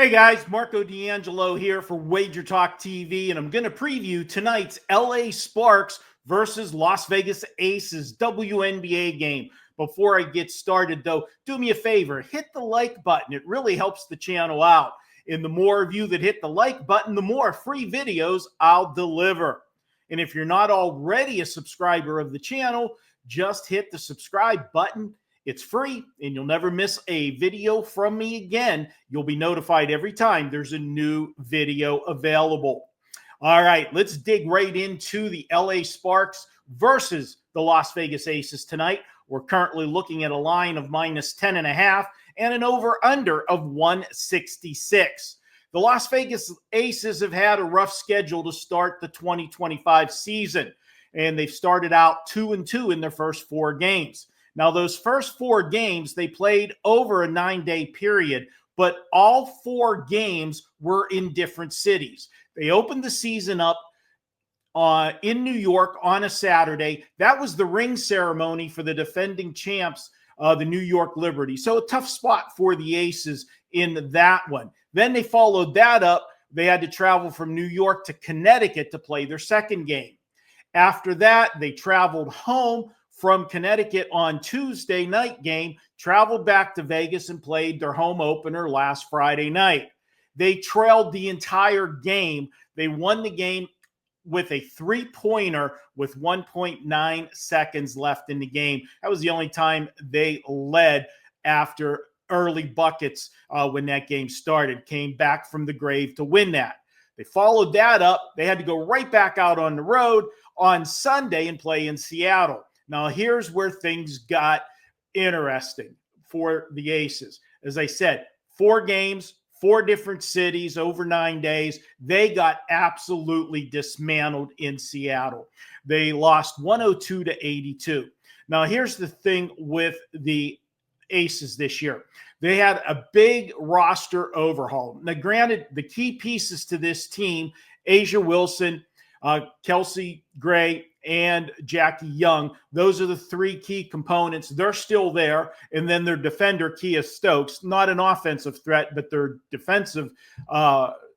Hey guys, Marco D'Angelo here for WagerTalk TV, and I'm going to preview tonight's LA Sparks versus Las Vegas Aces WNBA game. Before I get started, though, do me a favor, hit the like button. It really helps the channel out. And the more of you that hit the like button, the more free videos I'll deliver. And if you're not already a subscriber of the channel, just hit the subscribe button. It's free, and you'll never miss a video from me again. You'll be notified every time there's a new video available. All right, let's dig right into the LA Sparks versus the Las Vegas Aces tonight. We're currently looking at a line of -10.5 and an over-under of 166. The Las Vegas Aces have had a rough schedule to start the 2025 season, and they've started out 2-2 in their first 4 games. Now, those first 4 games, they played over a 9-day period, but all 4 games were in different cities. They opened the season up in New York on a Saturday. That was the ring ceremony for the defending champs, the New York Liberty. So a tough spot for the Aces in that one. Then they followed that up. They had to travel from New York to Connecticut to play their second game. After that, they traveled home from Connecticut on Tuesday night game, traveled back to Vegas and played their home opener last Friday night. They trailed the entire game. They won the game with a 3-pointer with 1.9 seconds left in the game. That was the only time they led after early buckets when that game started. Came back from the grave to win that. They followed that up. They had to go right back out on the road on Sunday and play in Seattle. Now, here's where things got interesting for the Aces. As I said, 4 games, 4 different cities over 9 days. They got absolutely dismantled in Seattle. They lost 102-82. Now, here's the thing with the Aces this year. They had a big roster overhaul. Now, granted, the key pieces to this team, Asia Wilson, Kelsey Gray, and Jackie Young. Those are the 3 key components. They're still there. And then their defender, Kia Stokes, not an offensive threat, but their defensive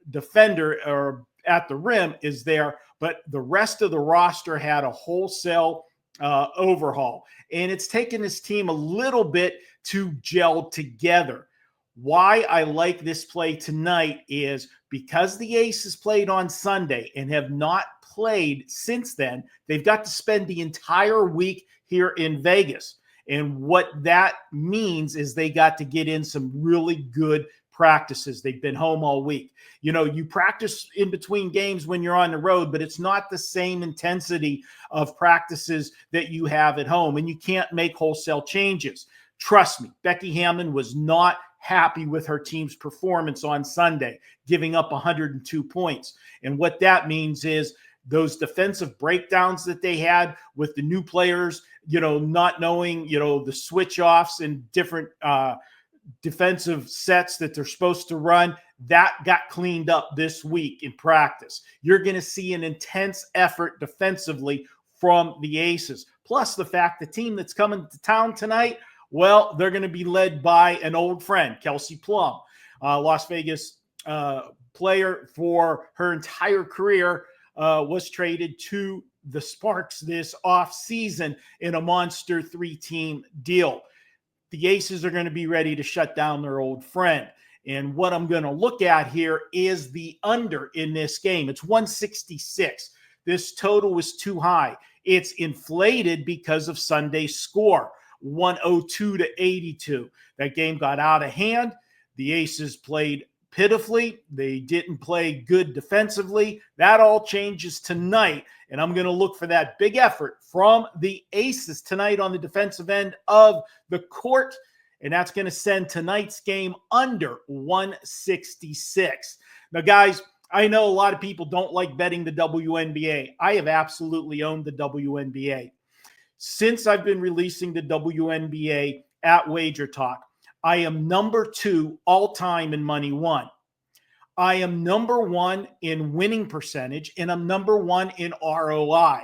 defender or at the rim is there. But the rest of the roster had a wholesale overhaul. And it's taken this team a little bit to gel together. Why I like this play tonight is because the Aces played on Sunday and have not played since then. They've got to spend the entire week here in Vegas. And what that means is they got to get in some really good practices. They've been home all week. You know, you practice in between games when you're on the road, but it's not the same intensity of practices that you have at home, and you can't make wholesale changes. Trust me, Becky Hammon was not happy with her team's performance on Sunday, giving up 102 points. And what that means is those defensive breakdowns that they had with the new players, you know, not knowing, you know, the switch offs and different defensive sets that they're supposed to run, that got cleaned up this week in practice. You're going to see an intense effort defensively from the Aces. Plus the fact the team that's coming to town tonight, well, they're going to be led by an old friend, Kelsey Plum, Las Vegas player for her entire career, was traded to the Sparks this offseason in a monster 3-team deal. The Aces are going to be ready to shut down their old friend. And what I'm going to look at here is the under in this game. It's 166. This total was too high. It's inflated because of Sunday's score, 102-82. That game got out of hand. The Aces played pitifully. They didn't play good defensively. That all changes tonight, and I'm going to look for that big effort from the Aces tonight on the defensive end of the court, and that's going to send tonight's game under 166. Now, guys, I know a lot of people don't like betting the WNBA. I have absolutely owned the WNBA. Since I've been releasing the WNBA at WagerTalk, I am number 2 all-time in money won. I am number 1 in winning percentage, and I'm number 1 in ROI.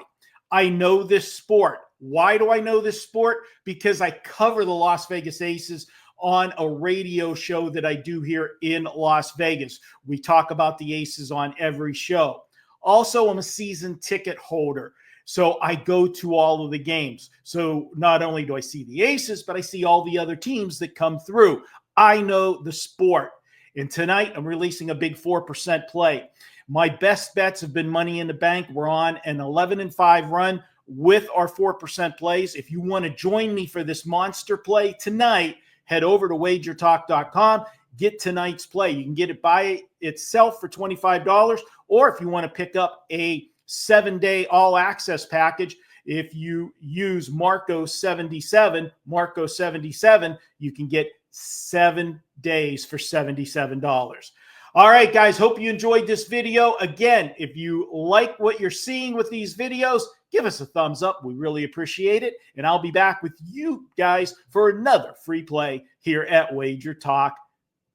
I know this sport. Why do I know this sport? Because I cover the Las Vegas Aces on a radio show that I do here in Las Vegas. We talk about the Aces on every show. Also, I'm a season ticket holder, so I go to all of the games. So not only do I see the Aces, but I see all the other teams that come through. I know the sport. And tonight, I'm releasing a big 4% play. My best bets have been Money in the Bank. We're on an 11-5 run with our 4% plays. If you want to join me for this monster play tonight, head over to WagerTalk.com. Get tonight's play. You can get it by itself for $25, or if you want to pick up a 7-day all-access package, if you use Marco77, you can get 7 days for $77. All right, guys, hope you enjoyed this video. Again, if you like what you're seeing with these videos, give us a thumbs up. We really appreciate it. And I'll be back with you guys for another free play here at WagerTalk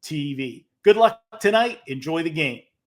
TV. Good luck tonight. Enjoy the game.